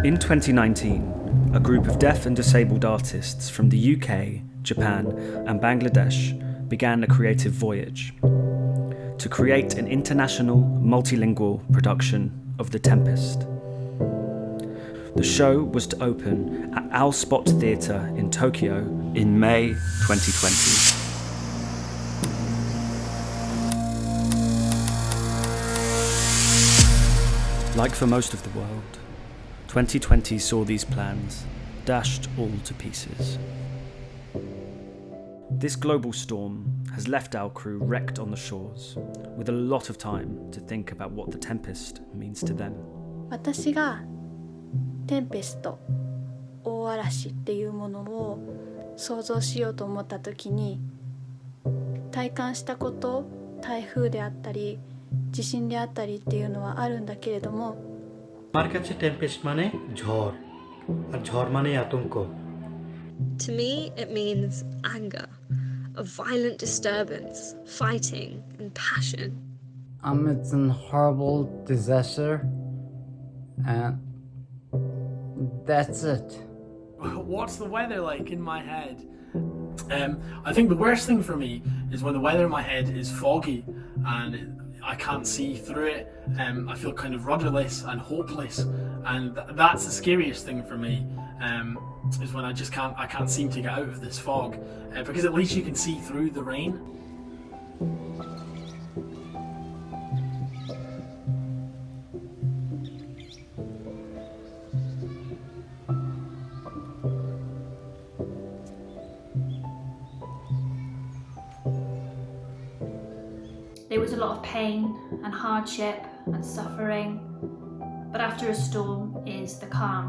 In 2019, a group of deaf and disabled artists from the UK, Japan, and Bangladesh began a creative voyage to create an international, multilingual production of The Tempest. The show was to open at Owlspot Theatre in Tokyo in May 2020. Like for most of the world, 2020 saw these plans dashed all to pieces. This global storm has left our crew wrecked on the shores, with a lot of time to think about what the Tempest means to them. 私がテンペスト、大嵐っていうものを想像しようと思った時に、体感したこと、台風であったり、地震であったりっていうのはあるんだけれども、আমার কাছে Tempest মানে ঝড় আর ঝড় মানে আতঙ্ক। To me it means anger, a violent disturbance, fighting and passion. It's a horrible disaster and that's it. What's the weather like in my head? I think the worst thing for me is when the weather in my head is foggy and I can't see through it. I feel kind of rudderless and hopeless, and that's the scariest thing for me. Is when I can't seem to get out of this fog, because at least you can see through the rain. There was a lot of pain and hardship and suffering, but after a storm is the calm.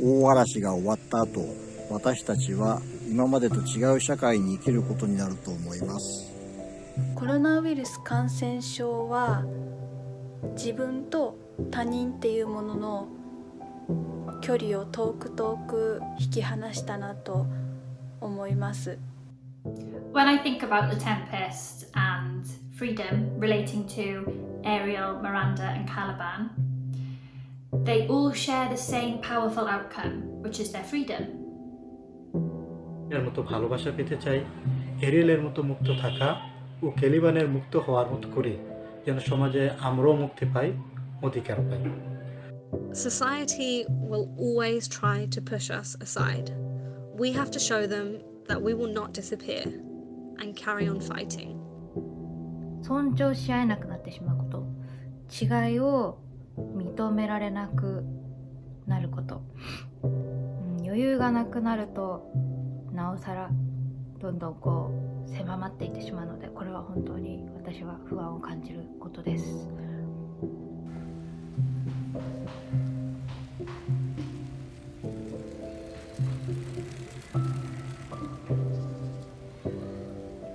大嵐が終わった後、私たちは今までと違う社会に生きることになると思います。コロナウイルス感染症は自分と他人っていうものの距離を遠く引き離したなと思います。When I think about the Tempest and freedom relating to Ariel, Miranda and Caliban, they all share the same powerful outcome, which is their freedom. এর মতো ভালোবাসা পেতে চাই, এরিয়েলের মতো মুক্ত থাকা ও ক্যালিবানের মুক্ত হওয়ার মতো করে যেন সমাজে আমরাও মুক্তি পাই, অধিকার পাই। Society will always try to push us aside. We have to show them that we will not disappear and carry on fighting. 尊重し合えなくなってしまうこと、違いを認められなくなること、余裕がなくなるとなおさらどんどん狭まっていってしまうので、これは本当に私は不安を感じることです。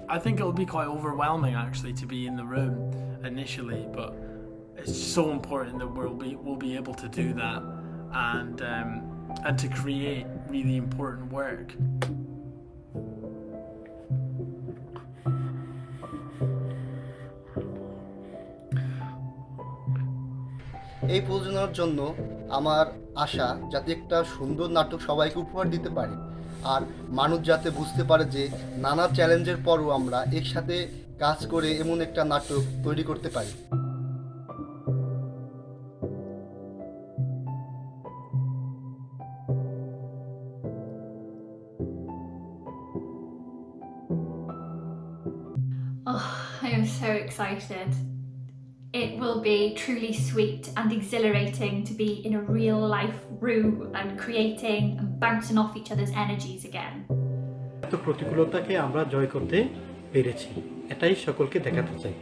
I think it'll be quite overwhelming actually to be in the room initially, but it's so important that we'll be able to do that and to create really important work. এই প্রযোজনার জন্য আমার আশা যাতে একটা সুন্দর নাটক সবাইকে উপহার দিতে পারে, আর মানুষ যাতে বুঝতে পারে যে নানা চ্যালেঞ্জের পরও আমরা একসাথে কাজ করে এমন একটা নাটক তৈরি করতে পারি। Oh, I am so excited. It will be truly sweet and exhilarating to be in a real life room and creating and bouncing off each other's energies again. এত প্রতিকূলতাকে আমরা জয় করতে পেরেছি, এটাই সকলকে দেখাতে চাই।